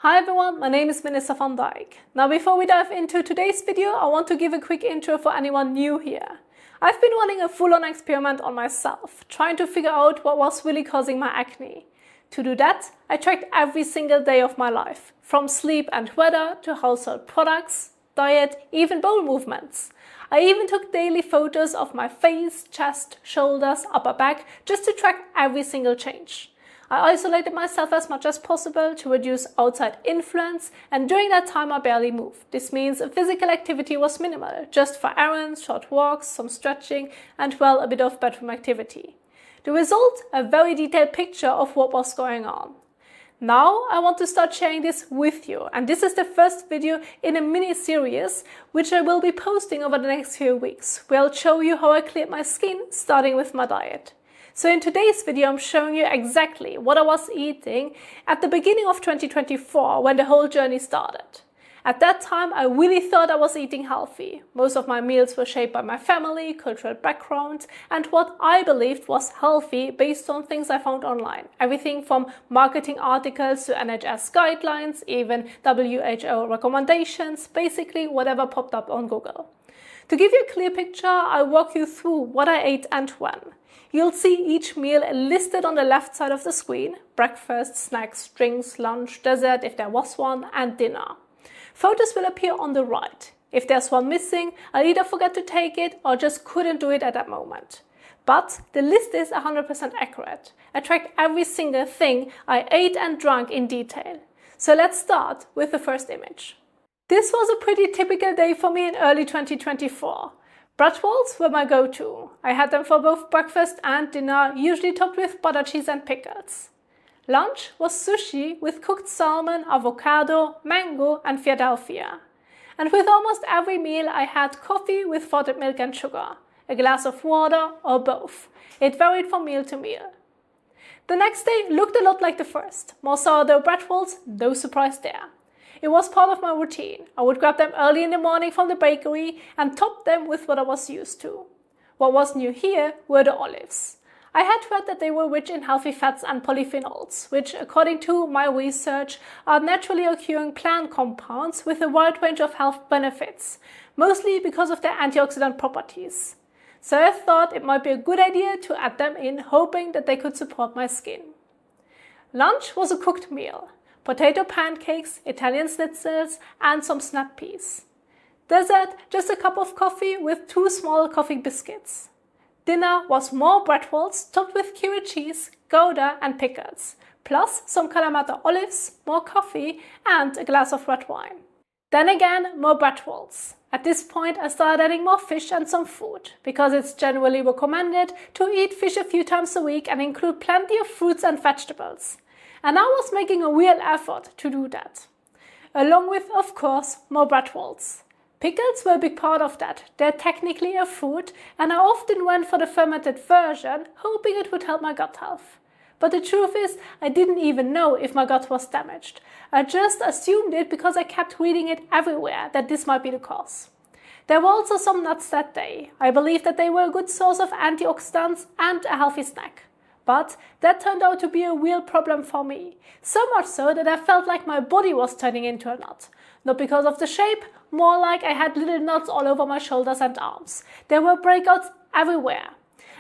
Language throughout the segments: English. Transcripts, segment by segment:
Hi everyone, my name is Melissa Van Dijk. Now before we dive into today's video, I want to give a quick intro for anyone new here. I've been running a full-on experiment on myself, trying to figure out what was really causing my acne. To do that, I tracked every single day of my life, from sleep and weather to household products, diet, even bowel movements. I even took daily photos of my face, chest, shoulders, upper back, just to track every single change. I isolated myself as much as possible to reduce outside influence, and during that time I barely moved. This means physical activity was minimal, just for errands, short walks, some stretching, and well, a bit of bedroom activity. The result? A very detailed picture of what was going on. Now I want to start sharing this with you, and this is the first video in a mini-series which I will be posting over the next few weeks, where I'll show you how I cleared my skin, starting with my diet. So in today's video, I'm showing you exactly what I was eating at the beginning of 2024 when the whole journey started. At that time, I really thought I was eating healthy. Most of my meals were shaped by my family, cultural background, and what I believed was healthy based on things I found online. Everything from marketing articles to NHS guidelines, even WHO recommendations, basically whatever popped up on Google. To give you a clear picture, I'll walk you through what I ate and when. You'll see each meal listed on the left side of the screen: breakfast, snacks, drinks, lunch, dessert if there was one, and dinner. Photos will appear on the right. If there's one missing, I'll either forget to take it or just couldn't do it at that moment. But the list is 100% accurate. I tracked every single thing I ate and drank in detail. So let's start with the first image. This was a pretty typical day for me in early 2024. Bratwursts were my go-to. I had them for both breakfast and dinner, usually topped with butter cheese and pickles. Lunch was sushi with cooked salmon, avocado, mango and Philadelphia. And with almost every meal I had coffee with frothed milk and sugar, a glass of water or both. It varied from meal to meal. The next day looked a lot like the first. More sourdough bratwursts, no surprise there. It was part of my routine. I would grab them early in the morning from the bakery and top them with what I was used to. What was new here were the olives. I had heard that they were rich in healthy fats and polyphenols, which, according to my research, are naturally occurring plant compounds with a wide range of health benefits, mostly because of their antioxidant properties. So I thought it might be a good idea to add them in, hoping that they could support my skin. Lunch was a cooked meal. Potato pancakes, Italian schnitzels, and some snap peas. Dessert, just a cup of coffee with 2 small coffee biscuits. Dinner was more bratwursts topped with cured cheese, Gouda and pickles, plus some Kalamata olives, more coffee, and a glass of red wine. Then again, more bratwursts. At this point, I started adding more fish and some fruit, because it's generally recommended to eat fish a few times a week and include plenty of fruits and vegetables. And I was making a real effort to do that. Along with, of course, more bratwursts. Pickles were a big part of that. They're technically a fruit, and I often went for the fermented version, hoping it would help my gut health. But the truth is, I didn't even know if my gut was damaged. I just assumed it because I kept reading it everywhere that this might be the cause. There were also some nuts that day. I believed that they were a good source of antioxidants and a healthy snack. But that turned out to be a real problem for me. So much so that I felt like my body was turning into a nut. Not because of the shape, more like I had little nuts all over my shoulders and arms. There were breakouts everywhere.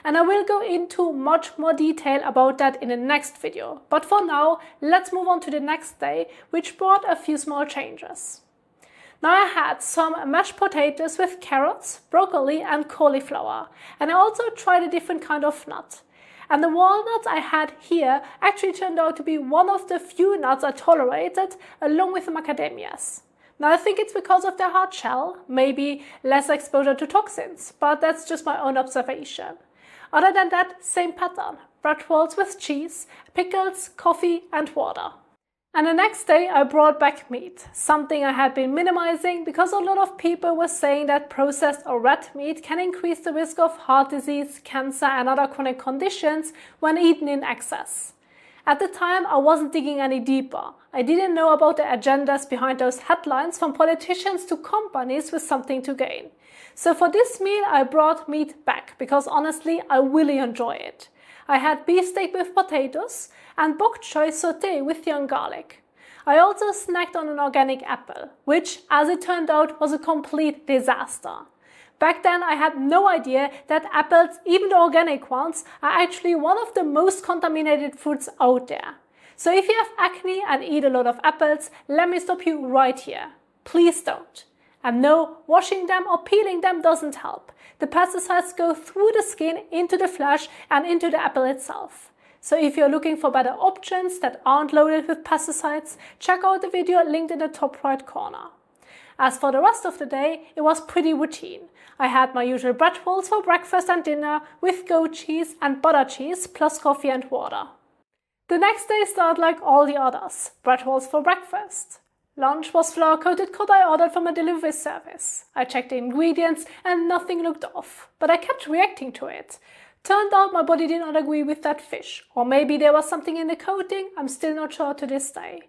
And I will go into much more detail about that in the next video. But for now, let's move on to the next day, which brought a few small changes. Now I had some mashed potatoes with carrots, broccoli and cauliflower. And I also tried a different kind of nut. And the walnuts I had here actually turned out to be one of the few nuts I tolerated, along with the macadamias. Now I think it's because of their hard shell, maybe less exposure to toxins, but that's just my own observation. Other than that, same pattern: bratwursts with cheese, pickles, coffee and water. And the next day I brought back meat, something I had been minimizing because a lot of people were saying that processed or red meat can increase the risk of heart disease, cancer and other chronic conditions when eaten in excess. At the time, I wasn't digging any deeper. I didn't know about the agendas behind those headlines from politicians to companies with something to gain. So for this meal, I brought meat back because honestly, I really enjoy it. I had beefsteak with potatoes and bok choy sauté with young garlic. I also snacked on an organic apple, which, as it turned out, was a complete disaster. Back then I had no idea that apples, even the organic ones, are actually one of the most contaminated fruits out there. So if you have acne and eat a lot of apples, let me stop you right here. Please don't. And no, washing them or peeling them doesn't help. The pesticides go through the skin, into the flesh and into the apple itself. So if you're looking for better options that aren't loaded with pesticides, check out the video linked in the top right corner. As for the rest of the day, it was pretty routine. I had my usual bread rolls for breakfast and dinner with goat cheese and butter cheese plus coffee and water. The next day started like all the others, bread rolls for breakfast. Lunch was flour-coated cod I ordered from a delivery service. I checked the ingredients and nothing looked off, but I kept reacting to it. Turned out my body did not agree with that fish, or maybe there was something in the coating, I'm still not sure to this day.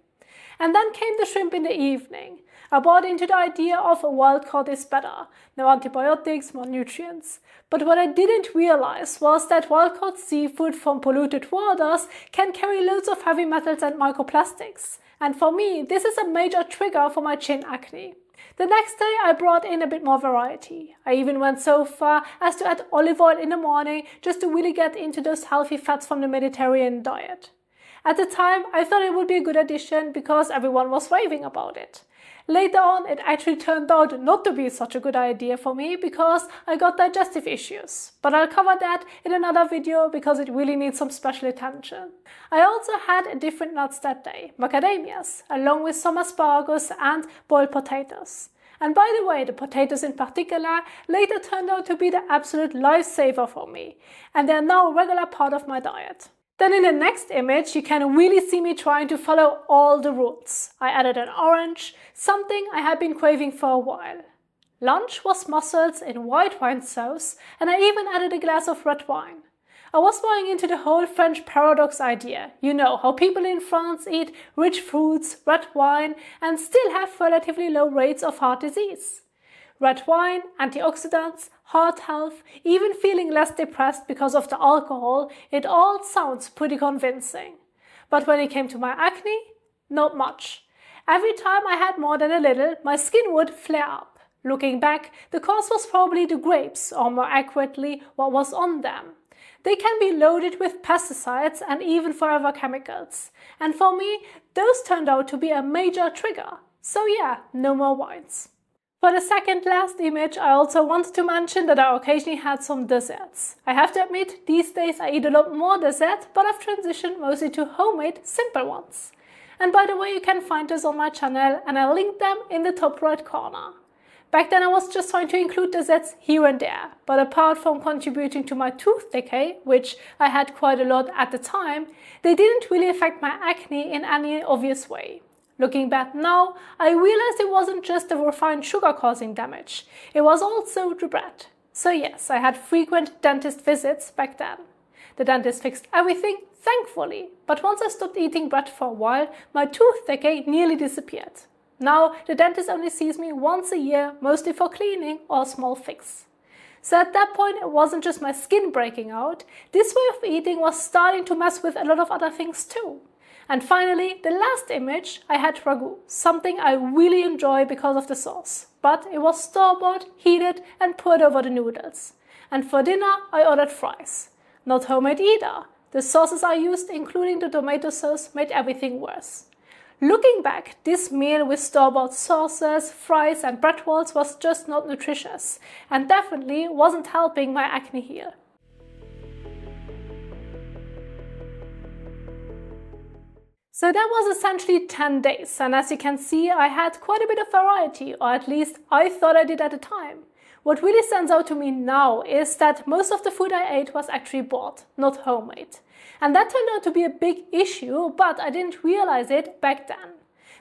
And then came the shrimp in the evening. I bought into the idea of wild caught is better, no antibiotics, more nutrients. But what I didn't realize was that wild caught seafood from polluted waters can carry loads of heavy metals and microplastics. And for me, this is a major trigger for my chin acne. The next day I brought in a bit more variety. I even went so far as to add olive oil in the morning just to really get into those healthy fats from the Mediterranean diet. At the time, I thought it would be a good addition because everyone was raving about it. Later on, it actually turned out not to be such a good idea for me because I got digestive issues. But I'll cover that in another video because it really needs some special attention. I also had different nuts that day, macadamias, along with some asparagus and boiled potatoes. And by the way, the potatoes in particular later turned out to be the absolute lifesaver for me, and they're now a regular part of my diet. Then in the next image, you can really see me trying to follow all the rules. I added an orange, something I had been craving for a while. Lunch was mussels in white wine sauce, and I even added a glass of red wine. I was buying into the whole French paradox idea. You know, how people in France eat rich fruits, red wine, and still have relatively low rates of heart disease. Red wine, antioxidants, heart health, even feeling less depressed because of the alcohol, it all sounds pretty convincing. But when it came to my acne, not much. Every time I had more than a little, my skin would flare up. Looking back, the cause was probably the grapes, or more accurately, what was on them. They can be loaded with pesticides and even forever chemicals. And for me, those turned out to be a major trigger. So yeah, no more wines. For the second last image, I also wanted to mention that I occasionally had some desserts. I have to admit, these days I eat a lot more dessert, but I've transitioned mostly to homemade, simple ones. And by the way, you can find those on my channel and I'll link them in the top right corner. Back then I was just trying to include desserts here and there, but apart from contributing to my tooth decay, which I had quite a lot at the time, they didn't really affect my acne in any obvious way. Looking back now, I realized it wasn't just the refined sugar causing damage, it was also the bread. So yes, I had frequent dentist visits back then. The dentist fixed everything, thankfully, but once I stopped eating bread for a while, my tooth decay nearly disappeared. Now, the dentist only sees me once a year, mostly for cleaning or a small fix. So at that point, it wasn't just my skin breaking out, this way of eating was starting to mess with a lot of other things too. And finally, the last image, I had ragu, something I really enjoy because of the sauce. But it was store-bought, heated and poured over the noodles. And for dinner, I ordered fries. Not homemade either. The sauces I used, including the tomato sauce, made everything worse. Looking back, this meal with store-bought sauces, fries and bread rolls was just not nutritious and definitely wasn't helping my acne heal. So that was essentially 10 days, and as you can see, I had quite a bit of variety, or at least I thought I did at the time. What really stands out to me now is that most of the food I ate was actually bought, not homemade. And that turned out to be a big issue, but I didn't realize it back then.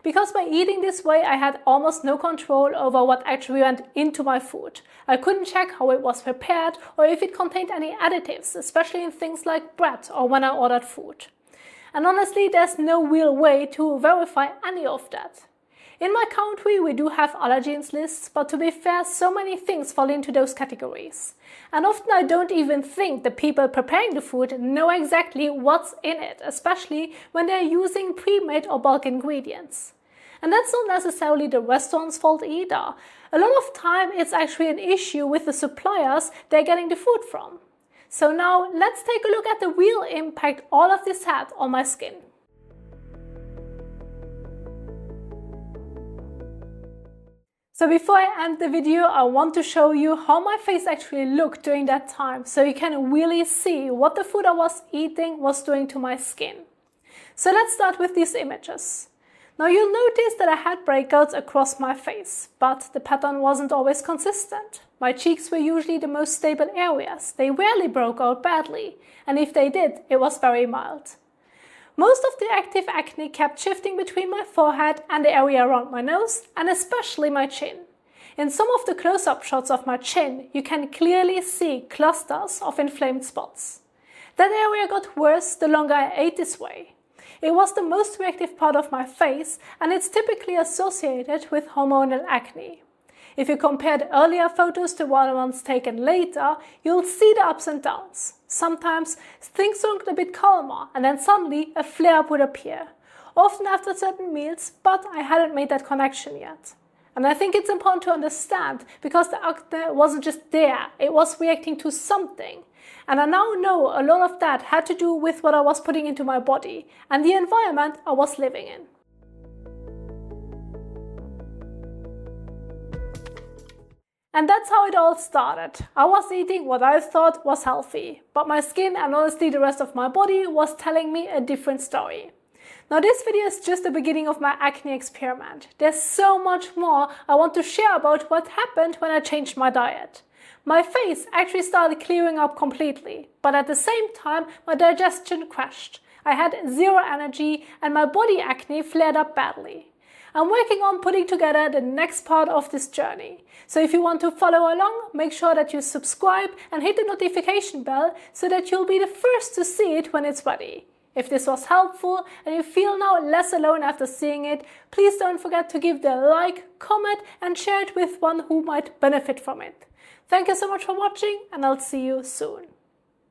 Because by eating this way, I had almost no control over what actually went into my food. I couldn't check how it was prepared or if it contained any additives, especially in things like bread or when I ordered food. And honestly, there's no real way to verify any of that. In my country, we do have allergens lists, but to be fair, so many things fall into those categories. And often I don't even think the people preparing the food know exactly what's in it, especially when they're using pre-made or bulk ingredients. And that's not necessarily the restaurant's fault either. A lot of time it's actually an issue with the suppliers they're getting the food from. So now let's take a look at the real impact all of this had on my skin. So before I end the video, I want to show you how my face actually looked during that time, so you can really see what the food I was eating was doing to my skin. So let's start with these images. Now you'll notice that I had breakouts across my face, but the pattern wasn't always consistent. My cheeks were usually the most stable areas. They rarely broke out badly, and if they did, it was very mild. Most of the active acne kept shifting between my forehead and the area around my nose, and especially my chin. In some of the close-up shots of my chin, you can clearly see clusters of inflamed spots. That area got worse the longer I ate this way. It was the most reactive part of my face, and it's typically associated with hormonal acne. If you compare the earlier photos to the ones taken later, you'll see the ups and downs. Sometimes things looked a bit calmer, and then suddenly a flare-up would appear, often after certain meals, but I hadn't made that connection yet. And I think it's important to understand, because the acne wasn't just there, it was reacting to something. And I now know a lot of that had to do with what I was putting into my body and the environment I was living in. And that's how it all started. I was eating what I thought was healthy, but my skin and honestly the rest of my body was telling me a different story. Now this video is just the beginning of my acne experiment. There's so much more I want to share about what happened when I changed my diet. My face actually started clearing up completely, but at the same time my digestion crashed. I had zero energy and my body acne flared up badly. I'm working on putting together the next part of this journey. So if you want to follow along, make sure that you subscribe and hit the notification bell so that you'll be the first to see it when it's ready. If this was helpful and you feel now less alone after seeing it, please don't forget to give the like, comment and share it with one who might benefit from it. Thank you so much for watching, and I'll see you soon.